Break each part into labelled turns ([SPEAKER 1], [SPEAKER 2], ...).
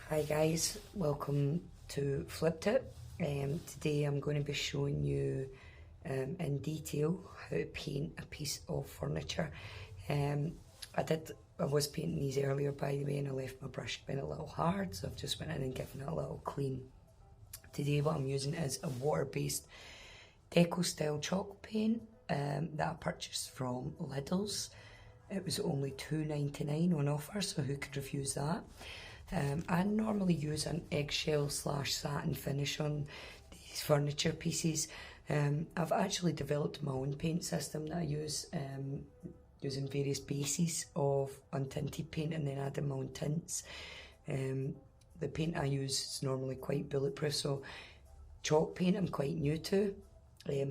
[SPEAKER 1] Hi guys, welcome to Flipped It. Today I'm going to be showing you in detail how to paint a piece of furniture. I was painting these earlier, by the way, and I left my brush being a little hard, so I've just went in and given it a little clean. Today what I'm using is a water-based deco style chalk paint that I purchased from Lidl's. It was only $2.99 on offer, so who could refuse that? I normally use an eggshell / satin finish on these furniture pieces. I've actually developed my own paint system that I use using various bases of untinted paint and then adding my own tints. The paint I use is normally quite bulletproof, so chalk paint I'm quite new to.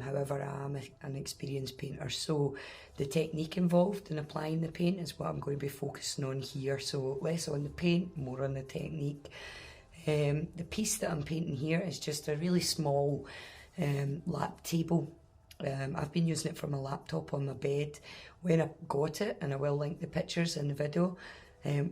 [SPEAKER 1] However, I am an experienced painter, so the technique involved in applying the paint is what I'm going to be focusing on here. So less on the paint, more on the technique. The piece that I'm painting here is just a really small lap table. I've been using it for my laptop on my bed. When I got it, and I will link the pictures in the video,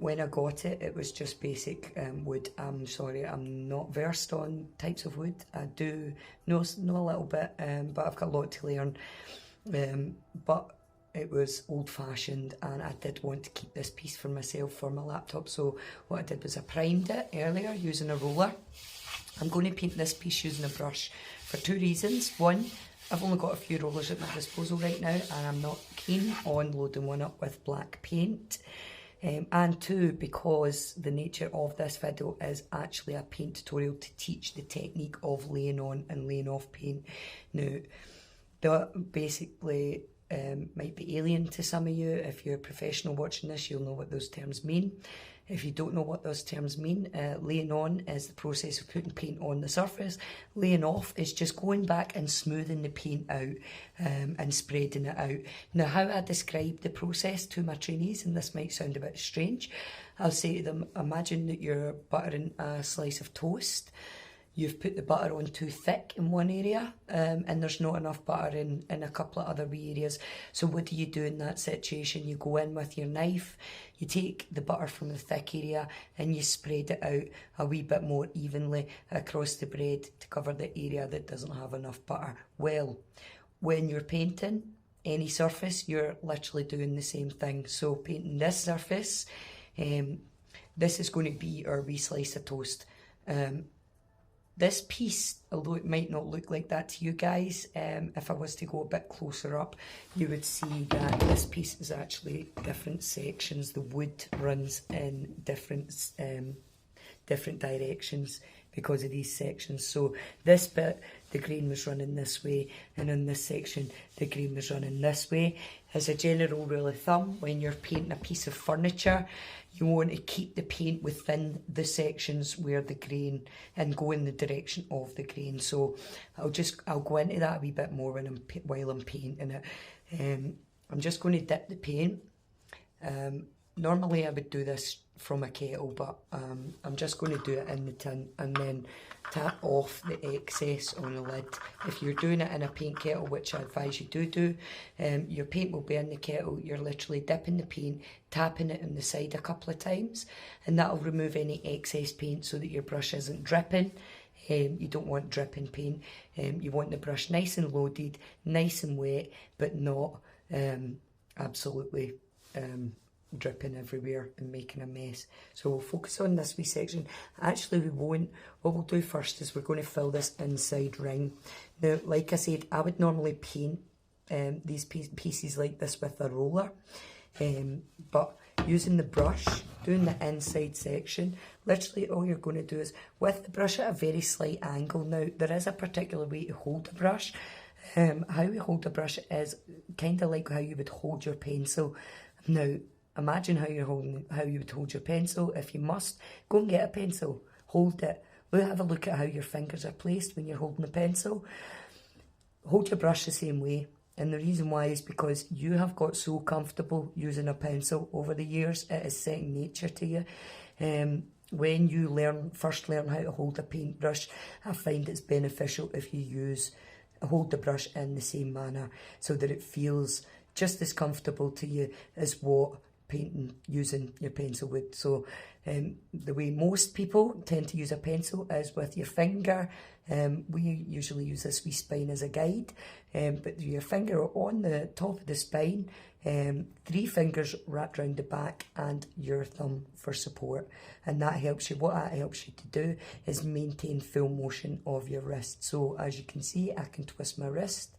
[SPEAKER 1] when I got it, it was just basic wood. I'm sorry, I'm not versed on types of wood. I do know a little bit, but I've got a lot to learn. But it was old-fashioned, and I did want to keep this piece for myself for my laptop. So what I did was I primed it earlier using a roller. I'm going to paint this piece using a brush for two reasons. One, I've only got a few rollers at my disposal right now, and I'm not keen on loading one up with black paint. And two, because the nature of this video is actually a paint tutorial to teach the technique of laying on and laying off paint. Now, that basically might be alien to some of you. If you're a professional watching this, you'll know what those terms mean. If you don't know what those terms mean, laying on is the process of putting paint on the surface. Laying off is just going back and smoothing the paint out and spreading it out. Now, how I describe the process to my trainees, and this might sound a bit strange, I'll say to them, imagine that you're buttering a slice of toast. You've put the butter on too thick in one area and there's not enough butter in a couple of other wee areas. So what do you do in that situation? You go in with your knife, you take the butter from the thick area and you spread it out a wee bit more evenly across the bread to cover the area that doesn't have enough butter. Well, when you're painting any surface, you're literally doing the same thing. So painting this surface, this is going to be our wee slice of toast. This piece, although it might not look like that to you guys, if I was to go a bit closer up, you would see that this piece is actually different sections. The wood runs in different directions because of these sections. So this bit, the grain was running this way, and in this section, the grain was running this way. As a general rule of thumb, when you're painting a piece of furniture, you want to keep the paint within the sections where the grain and go in the direction of the grain. So I'll go into that a wee bit more while I'm painting it. I'm just going to dip the paint. Normally I would do this from a kettle, but I'm just going to do it in the tin and then tap off the excess on the lid. If you're doing it in a paint kettle, which I advise you do, your paint will be in the kettle. You're literally dipping the paint, tapping it on the side a couple of times, and that'll remove any excess paint so that your brush isn't dripping. You don't want dripping paint. You want the brush nice and loaded, nice and wet, but not absolutely dripping everywhere and making a mess. So we'll focus on this wee section. Actually, we won't. What we'll do first is we're going to fill this inside ring. Now, like I said, I would normally paint these pieces like this with a roller, but using the brush, doing the inside section, literally all you're going to do is with the brush at a very slight angle. Now, there is a particular way to hold the brush. How we hold the brush is kind of like how you would hold your pencil. Now, imagine how you would hold your pencil. If you must, go and get a pencil, hold it. We'll have a look at how your fingers are placed when you're holding the pencil. Hold your brush the same way. And the reason why is because you have got so comfortable using a pencil over the years. It is second nature to you. When you first learn how to hold a paintbrush, I find it's beneficial if you hold the brush in the same manner so that it feels just as comfortable to you as what painting using your pencil would. So the way most people tend to use a pencil is with your finger. We usually use this wee spine as a guide, but your finger on the top of the spine, 3 fingers wrapped around the back, and your thumb for support. And that helps you. What that helps you to do is maintain full motion of your wrist. So as you can see, I can twist my wrist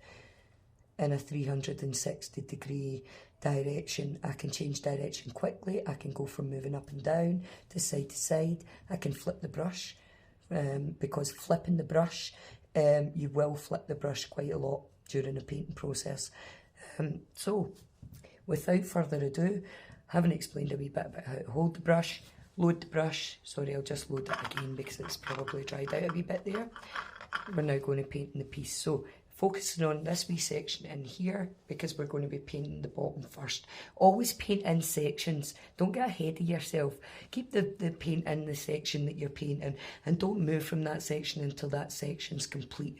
[SPEAKER 1] in a 360-degree direction. I can change direction quickly. I can go from moving up and down to side. I can flip the brush, because flipping the brush, you will flip the brush quite a lot during the painting process. So without further ado, having explained a wee bit about how to hold the brush, load the brush. Sorry, I'll just load it again because it's probably dried out a wee bit there. We're now going to paint in the piece. So focusing on this wee section in here, because we're going to be painting the bottom first. Always paint in sections. Don't get ahead of yourself. Keep the paint in the section that you're painting, and don't move from that section until that section's complete.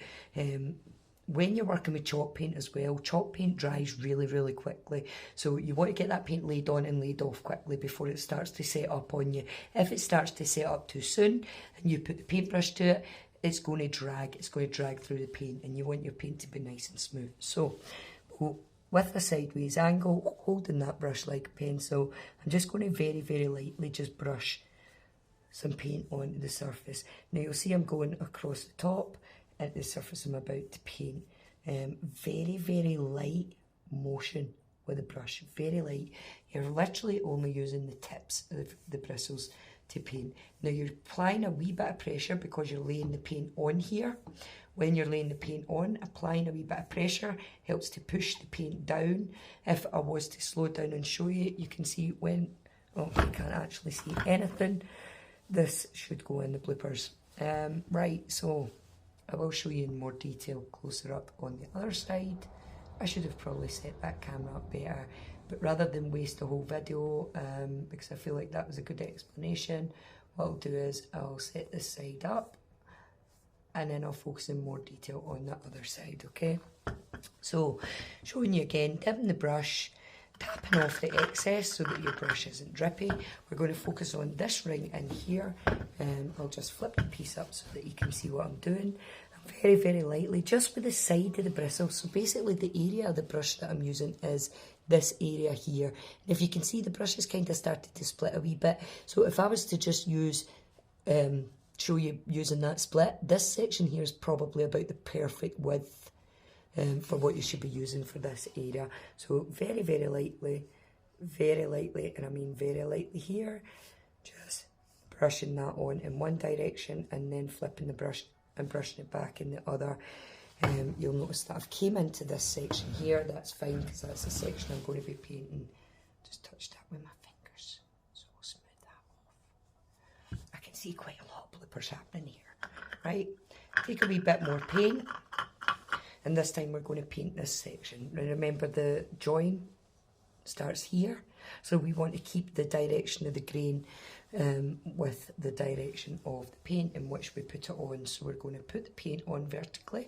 [SPEAKER 1] When you're working with chalk paint as well, chalk paint dries really, really quickly. So you want to get that paint laid on and laid off quickly before it starts to set up on you. If it starts to set up too soon and you put the paintbrush to it, it's going to drag through the paint, and you want your paint to be nice and smooth. So with a sideways angle, holding that brush like a pencil, I'm just going to very, very lightly just brush some paint onto the surface. Now you'll see I'm going across the top at the surface I'm about to paint. Very, very light motion with the brush, very light. You're literally only using the tips of the bristles to paint. Now you're applying a wee bit of pressure because you're laying the paint on here. When you're laying the paint on, applying a wee bit of pressure helps to push the paint down. If I was to slow down and show you, you can see when, oh, you can't actually see anything. This should go in the bloopers. Right, so I will show you in more detail closer up on the other side. I should have probably set that camera up better, but rather than waste the whole video, because I feel like that was a good explanation, what I'll do is I'll set this side up and then I'll focus in more detail on that other side, okay? So, showing you again, dipping the brush, tapping off the excess so that your brush isn't drippy. We're going to focus on this ring in here. I'll just flip the piece up so that you can see what I'm doing. Very, very lightly, just with the side of the bristle. So basically the area of the brush that I'm using is this area here. And if you can see, the brush has kind of started to split a wee bit. So if I was to just use, show you using that split, this section here is probably about the perfect width for what you should be using for this area. So very, very lightly, and I mean very lightly here, just brushing that on in one direction and then flipping the brush and brushing it back in the other. You'll notice that I've came into this section here. That's fine because that's the section I'm going to be painting. Just touch that with my fingers, so we'll smooth that off. I can see quite a lot of bloopers happening here. Right, take a wee bit more paint, and this time we're going to paint this section. Now remember, the join starts here, so we want to keep the direction of the grain with the direction of the paint in which we put it on. So we're going to put the paint on vertically,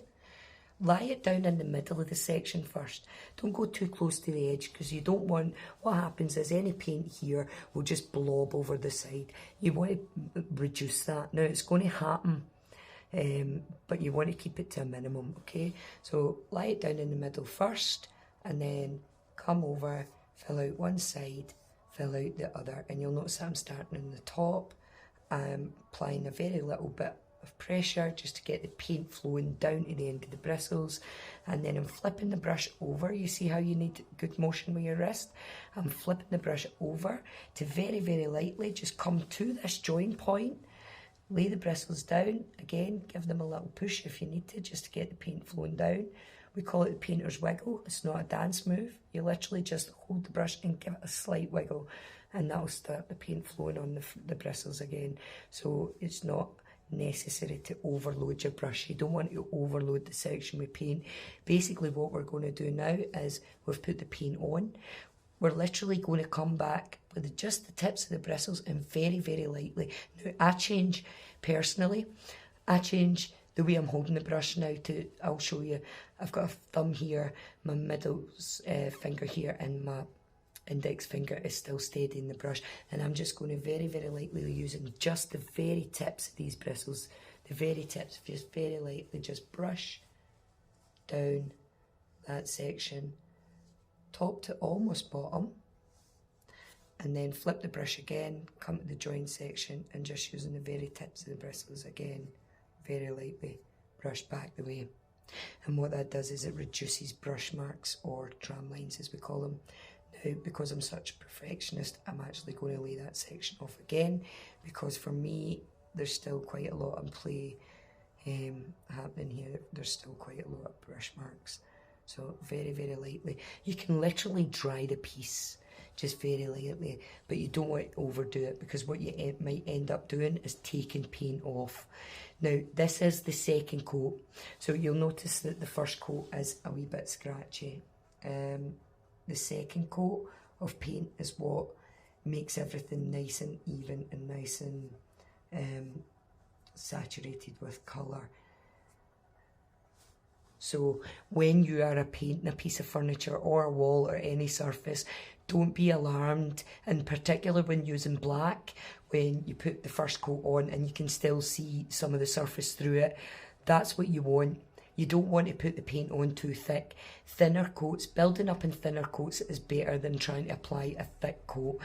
[SPEAKER 1] lie it down in the middle of the section first. Don't go too close to the edge, because you don't want, what happens is any paint here will just blob over the side. You want to reduce that. Now it's going to happen, but you want to keep it to a minimum, okay? So lie it down in the middle first, and then come over, fill out one side, fill out the other, and you'll notice that I'm starting in the top. I'm applying a very little bit of pressure just to get the paint flowing down to the end of the bristles, and then I'm flipping the brush over. You see how you need good motion with your wrist? I'm flipping the brush over to very, very lightly just come to this join point, lay the bristles down, again give them a little push if you need to, just to get the paint flowing down. We call it the painter's wiggle. It's not a dance move. You literally just hold the brush and give it a slight wiggle, and that'll start the paint flowing on the bristles again. So it's not necessary to overload your brush. You don't want to overload the section with paint. Basically what we're going to do now is we've put the paint on. We're literally going to come back with just the tips of the bristles and very, very lightly. Now I change the way I'm holding the brush now to, I'll show you, I've got a thumb here, my middle finger here, and my index finger is still steadying the brush, and I'm just going to very, very lightly using just the very tips of these bristles, the very tips, just very lightly, just brush down that section, top to almost bottom, and then flip the brush again, come to the join section, and just using the very tips of the bristles again, very lightly, brush back the way. And what that does is it reduces brush marks, or tram lines as we call them. Now, because I'm such a perfectionist, I'm actually going to lay that section off again, because for me, there's still quite a lot of play happening here. There's still quite a lot of brush marks. So very, very lightly. You can literally dry the piece just very lightly, but you don't want to overdo it, because what you might end up doing is taking paint off. Now, this is the second coat, so you'll notice that the first coat is a wee bit scratchy. The second coat of paint is what makes everything nice and even and nice and saturated with colour. So when you are painting a piece of furniture or a wall or any surface, don't be alarmed, in particular when using black, when you put the first coat on and you can still see some of the surface through it. That's what you want. You don't want to put the paint on too thick. Thinner coats, building up in thinner coats is better than trying to apply a thick coat.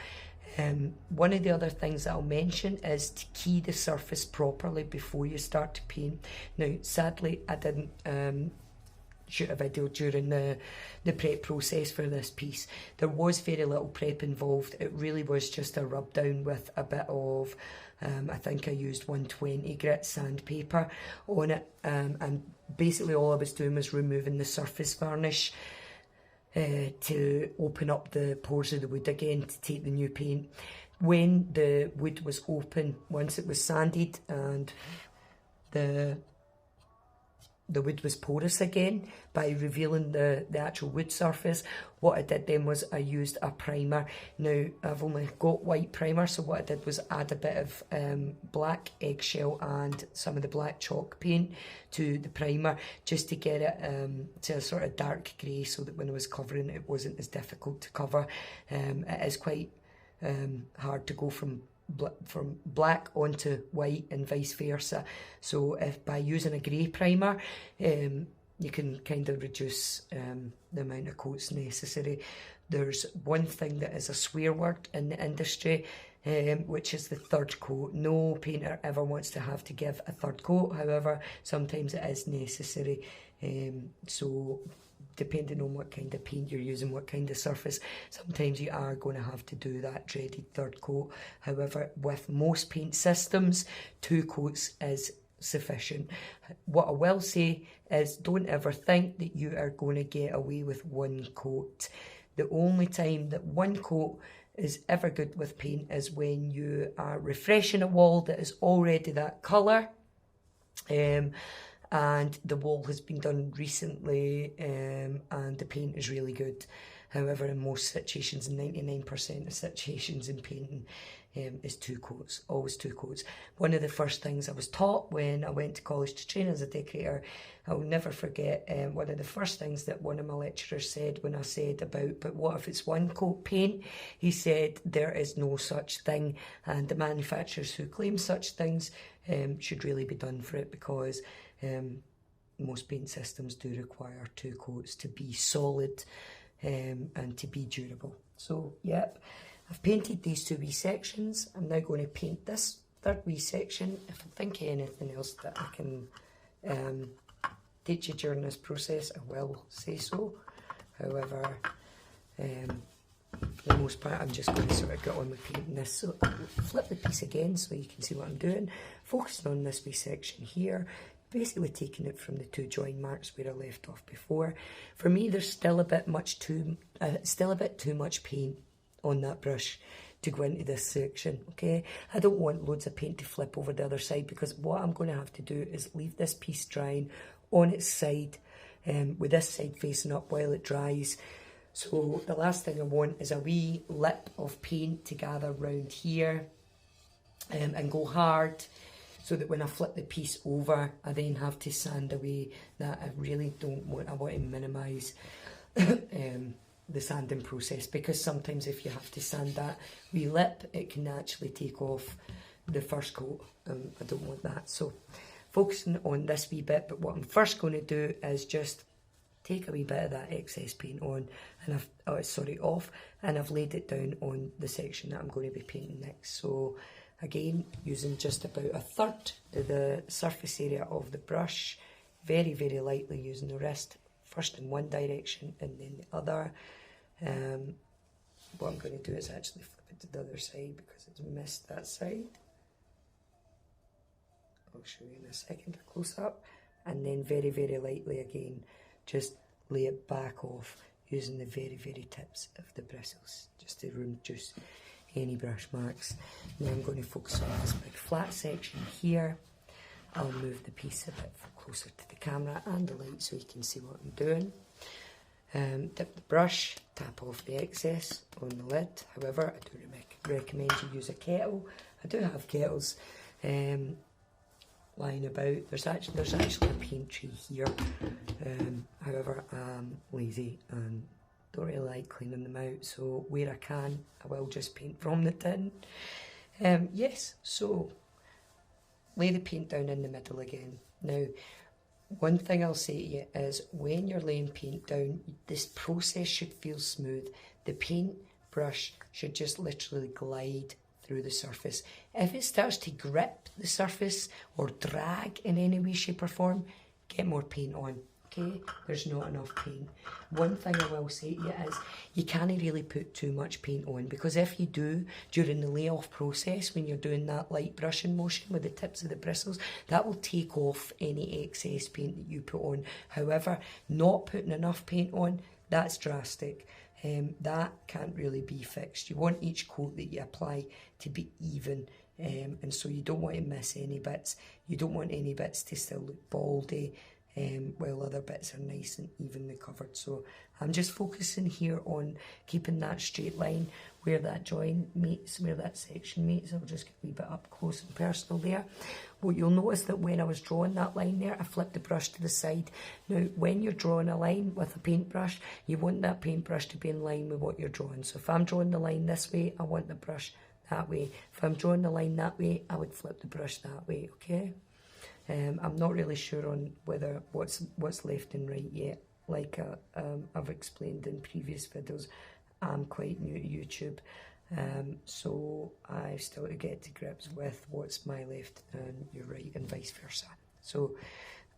[SPEAKER 1] One of the other things that I'll mention is to key the surface properly before you start to paint. Now, sadly, I didn't shoot a video during the prep process for this piece. There was very little prep involved. It really was just a rub down with a bit of, I think I used 120 grit sandpaper on it, and basically all I was doing was removing the surface varnish to open up the pores of the wood again to take the new paint. When the wood was open, once it was sanded and the wood was porous again, by revealing the actual wood surface, what I did then was I used a primer. Now, I've only got white primer, so what I did was add a bit of black eggshell and some of the black chalk paint to the primer, just to get it to a sort of dark grey, so that when I was covering it wasn't as difficult to cover. It is quite hard to go from black onto white and vice versa. So if by using a grey primer, you can kind of reduce the amount of coats necessary. There's one thing that is a swear word in the industry, which is the third coat. No painter ever wants to have to give a third coat. However, sometimes it is necessary. So depending on what kind of paint you're using, what kind of surface, sometimes you are going to have to do that dreaded third coat. However, with most paint systems, 2 coats is sufficient. What I will say is, don't ever think that you are going to get away with 1 coat. The only time that 1 coat is ever good with paint is when you are refreshing a wall that is already that colour, and the wall has been done recently, and the paint is really good. However, in most situations, 99% of situations in painting, is 2 coats, always 2 coats. One of the first things I was taught when I went to college to train as a decorator, I'll never forget, one of the first things that one of my lecturers said when I said about, but what if it's 1 coat paint? He said, there is no such thing, and the manufacturers who claim such things should really be done for it, because most paint systems do require 2 coats to be solid and to be durable. So, yep, I've painted these 2 wee sections. I'm now going to paint this 3rd wee section. If I think of anything else that I can teach you during this process, I will say so. However, for the most part, I'm just going to sort of get on with painting this. So I'll flip the piece again so you can see what I'm doing. Focusing on this wee section here, basically taking it from the 2 join marks where I left off before. For me, there's still a bit too much paint on that brush to go into this section, okay? I don't want loads of paint to flip over the other side, because what I'm going to have to do is leave this piece drying on its side, with this side facing up while it dries. So the last thing I want is a wee lip of paint to gather round here and go hard, so that when I flip the piece over, I then have to sand away. That I really don't want. I want to minimise the sanding process, because sometimes if you have to sand that wee lip, it can actually take off the first coat. I don't want that. So focusing on this wee bit, but what I'm first going to do is just take a wee bit of that excess paint on, and off, and I've laid it down on the section that I'm going to be painting next. So again, using just about a third of the surface area of the brush, very, very lightly using the wrist, first in one direction and then the other. What I'm going to do is actually flip it to the other side because it's missed that side. I'll show you in a second, a close up, and then very, very lightly again, just lay it back off using the very, very tips of the bristles, just to reduce any brush marks. Now I'm going to focus on this big flat section here. I'll move the piece a bit closer to the camera and the light so you can see what I'm doing. Dip the brush, tap off the excess on the lid. However, I do recommend you use a kettle. I do have kettles lying about. There's actually a paint tray here. However, I'm lazy and don't really like cleaning them out, so where I can, I will just paint from the tin. Yes, so lay the paint down in the middle again. Now, one thing I'll say to you is when you're laying paint down, this process should feel smooth. The paint brush should just literally glide through the surface. If it starts to grip the surface or drag in any way, shape or form, get more paint on. Okay, there's not enough paint. One thing I will say to you is you can't really put too much paint on, because if you do during the layoff process, when you're doing that light brushing motion with the tips of the bristles, that will take off any excess paint that you put on. However, not putting enough paint on, that's drastic. That can't really be fixed. You want each coat that you apply to be even, and so you don't want to miss any bits. You don't want any bits to still look baldy, while other bits are nice and evenly covered. So I'm just focusing here on keeping that straight line where that joint meets, where that section meets. I'll just get a wee bit up close and personal there. Well, you'll notice that when I was drawing that line there, I flipped the brush to the side. Now, when you're drawing a line with a paintbrush, you want that paintbrush to be in line with what you're drawing. So if I'm drawing the line this way, I want the brush that way. If I'm drawing the line that way, I would flip the brush that way, okay? I'm not really sure on whether what's left and right yet. Like I've explained in previous videos, I'm quite new to YouTube, so I still to get to grips with what's my left and your right and vice versa. So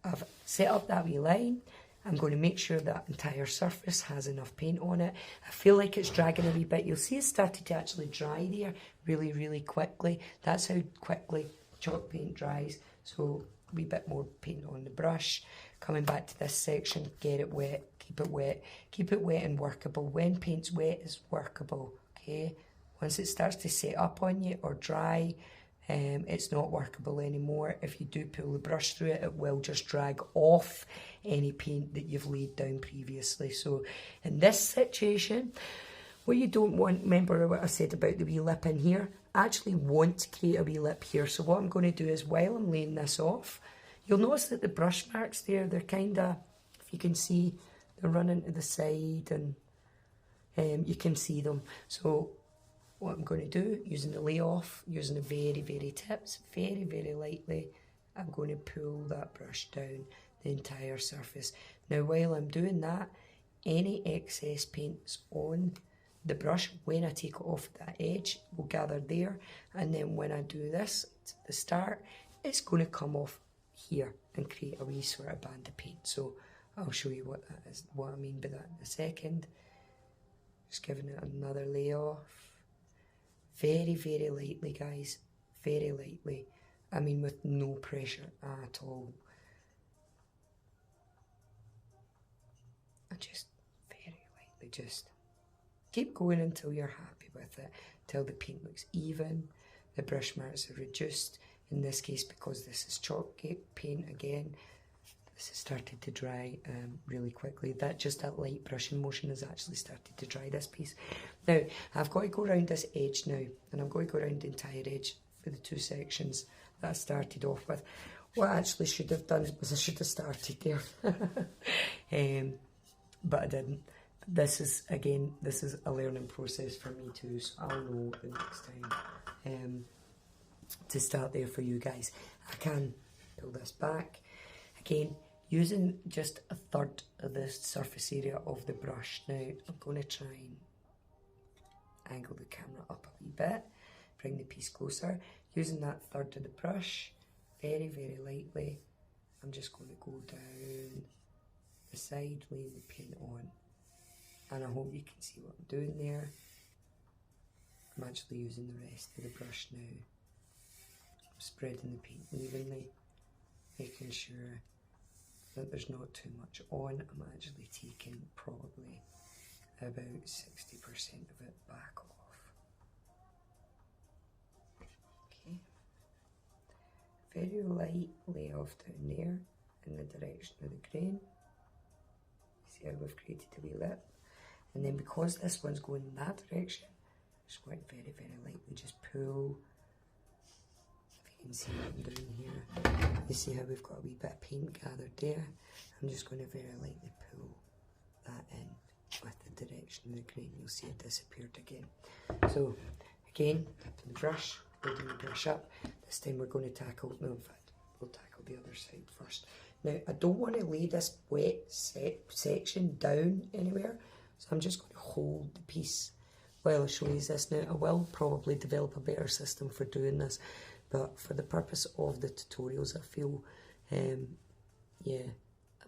[SPEAKER 1] I've set up that wee line. I'm going to make sure that entire surface has enough paint on it. I feel like it's dragging a wee bit. You'll see it started to actually dry there really, really quickly. That's how quickly chalk paint dries. So a wee bit more paint on the brush. Coming back to this section, get it wet, keep it wet. Keep it wet and workable. When paint's wet, it's workable, okay? Once it starts to set up on you or dry, it's not workable anymore. If you do pull the brush through it, it will just drag off any paint that you've laid down previously. So in this situation, what you don't want, remember what I said about the wee lip in here? I actually want to create a wee lip here. So what I'm going to do is, while I'm laying this off, you'll notice that the brush marks there, they're kind of, if you can see, they're running to the side, and you can see them. So what I'm going to do, using the layoff, using the very, very tips, very, very lightly, I'm going to pull that brush down the entire surface. Now, while I'm doing that, any excess paints on the brush, when I take it off that edge, will gather there, and then when I do this at the start, it's going to come off here and create a wee sort of band of paint. So I'll show you what that is, what I mean by that in a second. Just giving it another layoff. Very, very lightly, guys. Very lightly. I mean, with no pressure at all. And just very lightly, just keep going until you're happy with it, till the paint looks even, the brush marks are reduced. In this case, because this is chalk paint again, this has started to dry really quickly. That light brushing motion has actually started to dry this piece. Now, I've got to go around this edge now, and I'm going to go around the entire edge for the two sections that I started off with. What I actually should have done was I should have started there, but I didn't. this is a learning process for me too, so I'll know the next time to start there for you guys. I can pull this back. Again, using just a third of the surface area of the brush. Now, I'm going to try and angle the camera up a wee bit, bring the piece closer. Using that third of the brush, very, very lightly, I'm just going to go down the side, laying the paint on. And I hope you can see what I'm doing there. I'm actually using the rest of the brush now. I'm spreading the paint evenly, making sure that there's not too much on. I'm actually taking probably about 60% of it back off. Okay. Very light layoff down there in the direction of the grain. See how we've created a wee lip? And then because this one's going in that direction, I'm just going to very, very lightly just pull. If you can see what I'm doing here. You see how we've got a wee bit of paint gathered there? I'm just going to very lightly pull that in with the direction of the grain. You'll see it disappeared again. So, again, tapping the brush, holding the brush up. This time we're going to tackle, no, in fact, we'll tackle the other side first. Now, I don't want to lay this wet section down anywhere, so I'm just going to hold the piece while I show you this. Now, I will probably develop a better system for doing this, but for the purpose of the tutorials, I feel, yeah,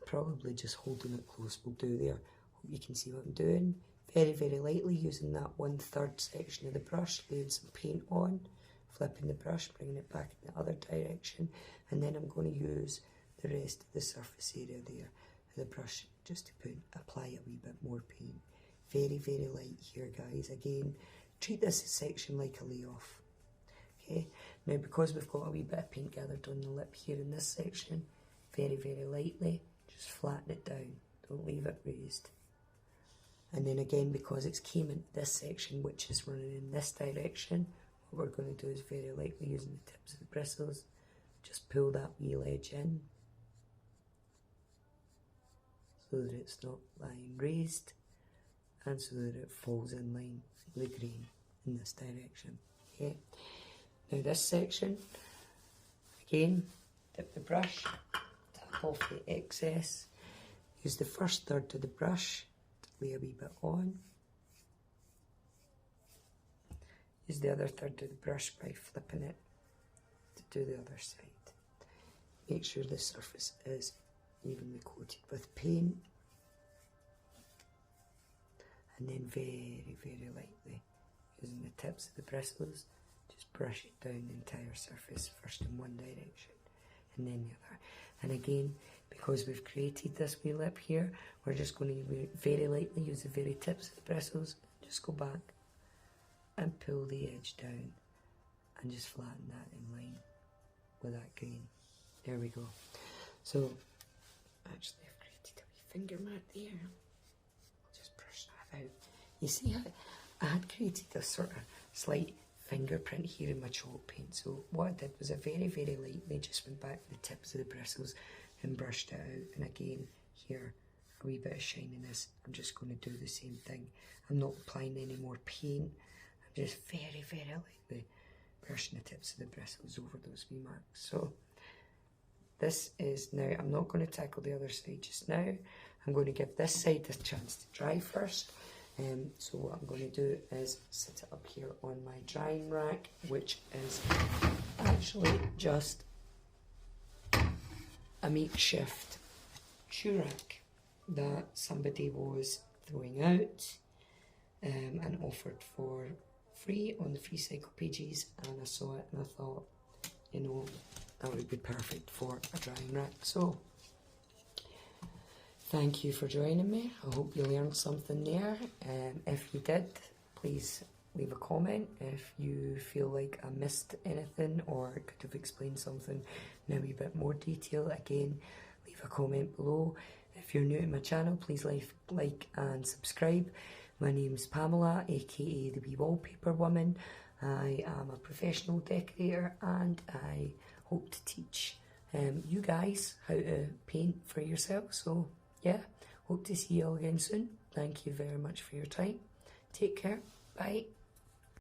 [SPEAKER 1] probably just holding it close will do there. Hope you can see what I'm doing. Very, very lightly using that 1/3 section of the brush, laying some paint on, flipping the brush, bringing it back in the other direction, and then I'm going to use the rest of the surface area there of the brush just to apply a wee bit more paint. Very, very light here, guys. Again, treat this section like a layoff. Okay, now because we've got a wee bit of paint gathered on the lip here in this section, very, very lightly, just flatten it down. Don't leave it raised. And then again, because it's came into this section, which is running in this direction, what we're going to do is very lightly, using the tips of the bristles, just pull that wee ledge in so that it's not lying raised and so that it falls in line with the grain in this direction. Okay. Now this section, again, dip the brush, tap off the excess, use the first third of the brush to lay a wee bit on. Use the other third of the brush by flipping it to do the other side. Make sure the surface is evenly coated with paint. And then very, very lightly, using the tips of the bristles, just brush it down the entire surface, first in one direction and then the other. And again, because we've created this wee lip here, we're just going to very lightly use the very tips of the bristles, just go back and pull the edge down and just flatten that in line with that grain. There we go. So, actually I've created a wee finger mark there. I'll just brush that out. You see how I had created a sort of slight fingerprint here in my chalk paint. So what I did was I very, very lightly just went back to the tips of the bristles and brushed it out. And again, here, a wee bit of shininess. I'm just going to do the same thing. I'm not applying any more paint. I'm just very, very lightly brushing the tips of the bristles over those wee marks. So this is now, I'm not going to tackle the other side just now. I'm going to give this side a chance to dry first. So what I'm going to do is sit it up here on my drying rack, which is actually just a makeshift shoe rack that somebody was throwing out and offered for free on the free cycle pages, and I saw it and I thought, you know, that would be perfect for a drying rack. So thank you for joining me. I hope you learned something there. If you did, please leave a comment. If you feel like I missed anything or could have explained something in a wee bit more detail, again, leave a comment below. If you're new to my channel, please like and subscribe. My name's Pamela, aka the Wee Wallpaper Woman. I am a professional decorator and I hope to teach you guys how to paint for yourself. So yeah, hope to see you all again soon. Thank you very much for your time. Take care. Bye.